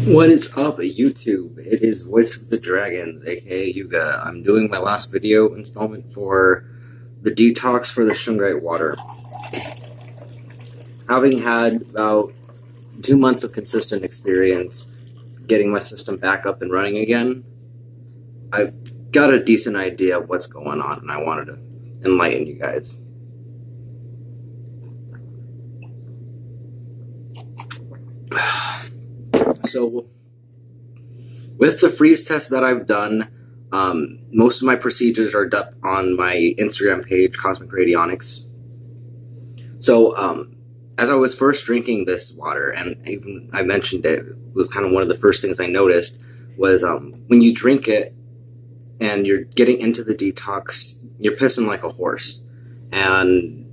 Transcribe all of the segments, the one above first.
What is up, YouTube? It is Voice of the Dragon, aka Yuga. I'm doing my last video installment for the detox for the Shungite water. Having had about 2 months of consistent experience getting my system back up and running again, I've got a decent idea of what's going on, and I wanted to enlighten you guys. So, with the freeze test that I've done, most of my procedures are done on my Instagram page, Cosmic Radionics. So, as I was first drinking this water, and even I mentioned it was kind of one of the first things I noticed, was when you drink it and you're getting into the detox, you're pissing like a horse. And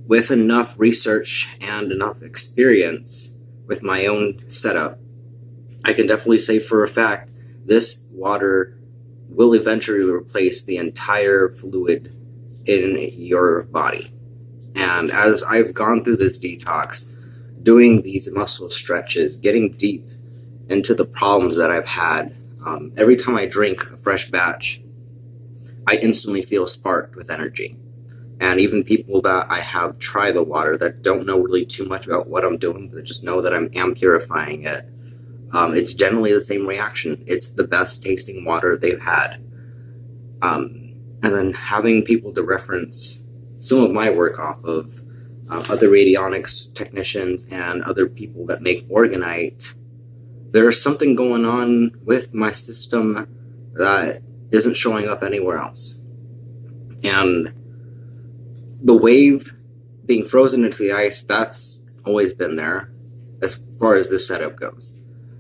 with enough research and enough experience with my own setup, I can definitely say for a fact this water will eventually replace the entire fluid in your body. And as I've gone through this detox, doing these muscle stretches, getting deep into the problems that I've had, every time I drink a fresh batch, I instantly feel sparked with energy. And even people that I have tried the water that don't know really too much about what I'm doing, but just know that I am purifying it, it's generally the same reaction. It's the best tasting water they've had. And then having people to reference some of my work off of other radionics technicians and other people that make orgonite, there's something going on with my system that isn't showing up anywhere else. And the wave being frozen into the ice, that's always been there as far as this setup goes.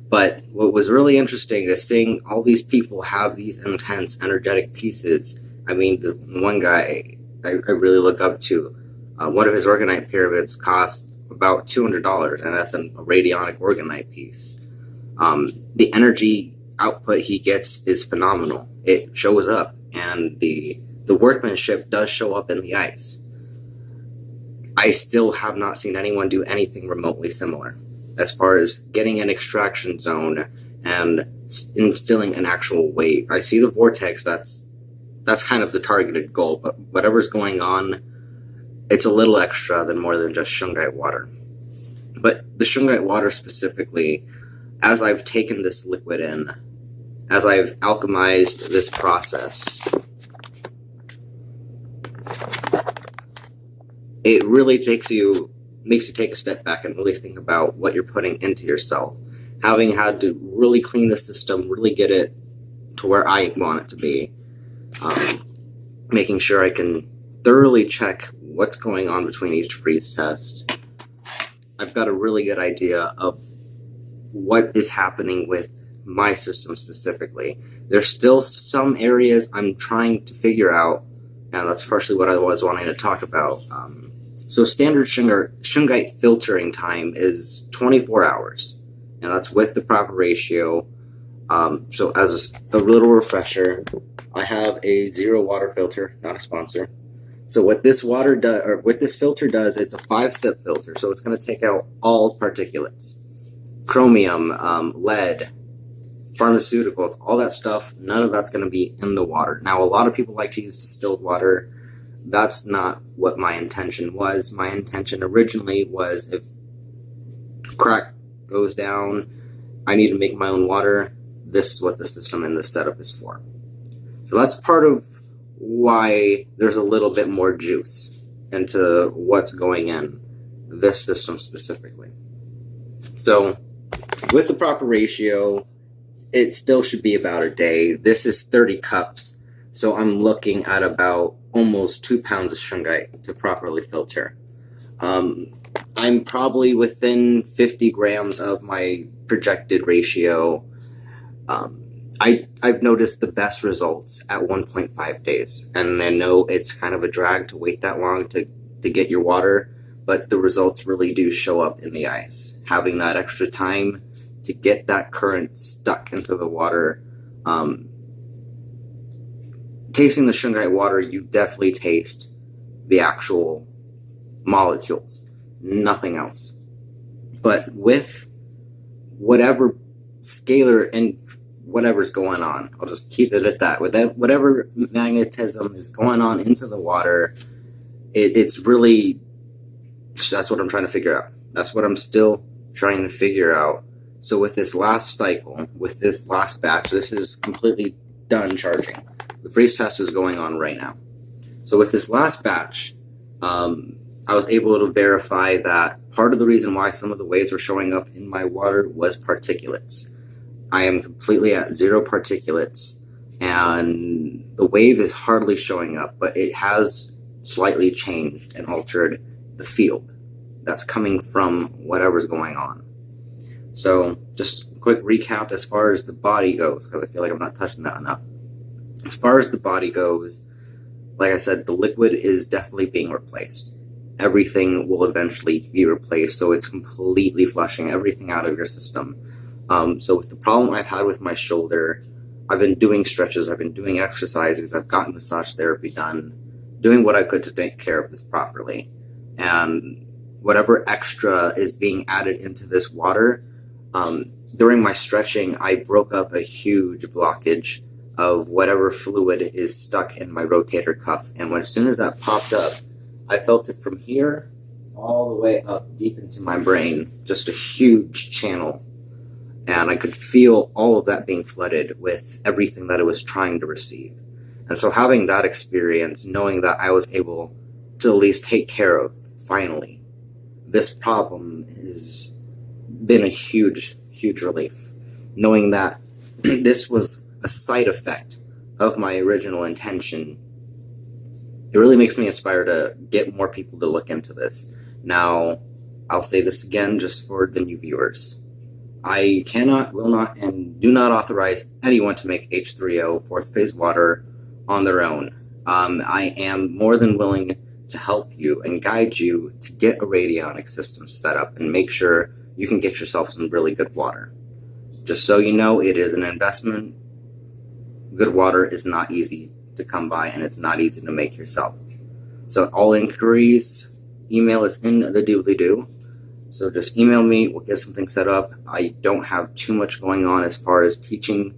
But what was really interesting is seeing all these people have these intense energetic pieces. I mean, the one guy I really look up to, one of his orgonite pyramids cost about $200, and that's a radionic orgonite piece. The energy output he gets is phenomenal. It shows up, and the workmanship does show up in the ice. I still have not seen anyone do anything remotely similar as far as getting an extraction zone and instilling an actual wave. I see the vortex, that's kind of the targeted goal, but whatever's going on, it's a little extra than more than just Shungite water. But the Shungite water specifically, as I've taken this liquid in, as I've alchemized this process, it really makes you take a step back and really think about what you're putting into yourself. Having had to really clean the system, really get it to where I want it to be, making sure I can thoroughly check what's going on between each freeze test. I've got a really good idea of what is happening with my system specifically. There's still some areas I'm trying to figure out, and that's partially what I was wanting to talk about. So standard Shungite filtering time is 24 hours, and that's with the proper ratio. So as a little refresher, I have a 0 water filter, not a sponsor. So what this filter does, it's a 5-step filter. So it's going to take out all particulates, chromium, lead, pharmaceuticals, all that stuff. None of that's going to be in the water. Now, a lot of people like to use distilled water. That's not what my intention was. My intention originally was, if crack goes down, I need to make my own water. This is what the system and this setup is for. So that's part of why there's a little bit more juice into what's going in this system specifically. So with the proper ratio, it still should be about a day. This is 30 cups, so I'm looking at about almost 2 pounds of Shungite to properly filter. I'm probably within 50 grams of my projected ratio. I've noticed the best results at 1.5 days, and I know it's kind of a drag to wait that long to get your water, but the results really do show up in the ice. Having that extra time to get that current stuck into the water, tasting the Shungite water, you definitely taste the actual molecules, nothing else. But with whatever scalar and whatever's going on. I'll just keep it at that. With that, whatever magnetism is going on into the water, it's really, that's what I'm trying to figure out. That's what I'm still trying to figure out. So with this last cycle, with this last batch, this is completely done charging. The freeze test is going on right now. So with this last batch, I was able to verify that part of the reason why some of the waves were showing up in my water was particulates. I am completely at 0 particulates, and the wave is hardly showing up, but it has slightly changed and altered the field that's coming from whatever's going on. So just a quick recap as far as the body goes, because I feel like I'm not touching that enough. As far as the body goes, like I said, the liquid is definitely being replaced. Everything will eventually be replaced, so it's completely flushing everything out of your system. So with the problem I've had with my shoulder, I've been doing stretches, I've been doing exercises, I've gotten massage therapy done, doing what I could to take care of this properly. And whatever extra is being added into this water, during my stretching, I broke up a huge blockage of whatever fluid is stuck in my rotator cuff. And as soon as that popped up, I felt it from here all the way up deep into my brain, just a huge channel. And I could feel all of that being flooded with everything that it was trying to receive. And so having that experience, knowing that I was able to at least take care of, finally, this problem has been a huge, huge relief. Knowing that this was a side effect of my original intention, it really makes me aspire to get more people to look into this. Now, I'll say this again just for the new viewers. I cannot, will not, and do not authorize anyone to make H3O, fourth phase water, on their own. I am more than willing to help you and guide you to get a radionic system set up and make sure you can get yourself some really good water. Just so you know, it is an investment. Good water is not easy to come by, and it's not easy to make yourself. So all inquiries, email is in the doobly-doo. So just email me, we'll get something set up. I don't have too much going on as far as teaching,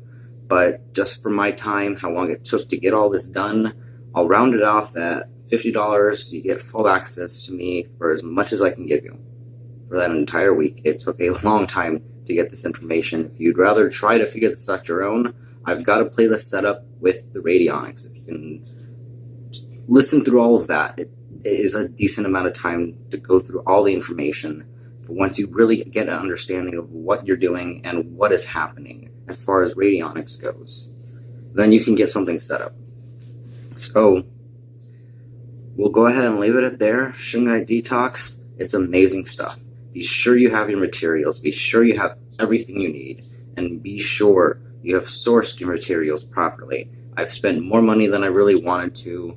but just for my time, how long it took to get all this done, I'll round it off at $50. You get full access to me for as much as I can give you for that entire week. It took a long time to get this information. If you'd rather try to figure this out your own, I've got a playlist set up with the radionics. If you can listen through all of that, it is a decent amount of time to go through all the information. But once you really get an understanding of what you're doing and what is happening as far as radionics goes, then you can get something set up. So we'll go ahead and leave it at there. Shungite DETOX, it's amazing stuff. Be sure you have your materials. Be sure you have everything you need. And be sure you have sourced your materials properly. I've spent more money than I really wanted to.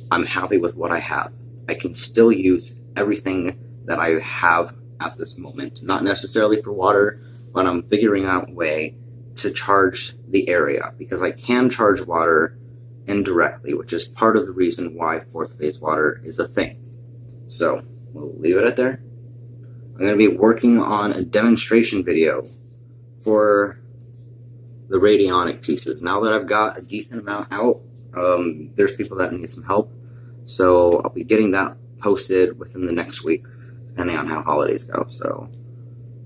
I'm happy with what I have. I can still use everything that I have at this moment. Not necessarily for water, but I'm figuring out a way to charge the area, because I can charge water indirectly, which is part of the reason why fourth phase water is a thing. So we'll leave it at there. I'm going to be working on a demonstration video for the radionic pieces. Now that I've got a decent amount out, there's people that need some help. So I'll be getting that posted within the next week, depending on how holidays go. So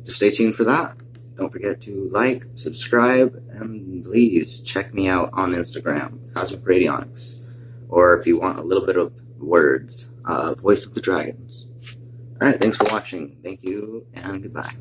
just stay tuned for that. Don't forget to like, subscribe, and please check me out on Instagram, Cosmic Radionics. Or if you want a little bit of words, Voice of the Dragons. Alright, thanks for watching. Thank you, and goodbye.